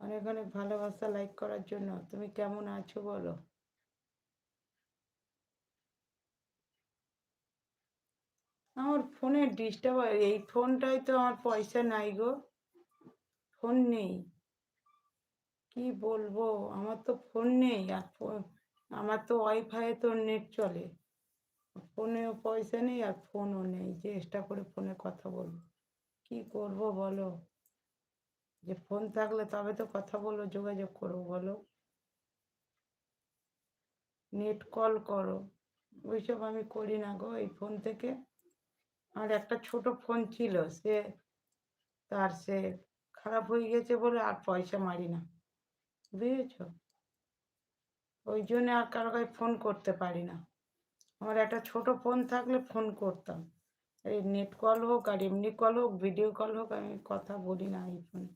অনেক অনেক ভালোবাসা লাইক করার জন্য। তুমি কেমন আছো বলো? আমার ফোনে ডিস্টার্ব হয়। এই ফোনটায় তো আমার পয়সা নাই গো। ফোন নেই। কি বলবো? আমার তো ফোন নেই। আর আমার তো ওয়াইফাই তো নেট চলে। ফোনেও পয়সা নেই আর ফোনও নেই যে এক্সট্রা করে ফোনে কথা বলবো। কি করব বলো? যে ফোন থাকলে তবে তো কথা বলো, যোগাযোগ করবো বলো। নেট কল করো। ওইসব আমি করি না গো এই ফোন থেকে। আমার একটা ছোট ফোন ছিল, সে খারাপ হয়ে গেছে বলে আর পয়সা মারি না, বুঝেছো? ওই জন্য আর কারো কাছে ফোন করতে পারি না। আমার একটা ছোট ফোন থাকলে ফোন করতাম। এই নেট কল হোক আর এমনি কল হোক, ভিডিও কল হোক, আমি কথা বলি না এই ফোনে।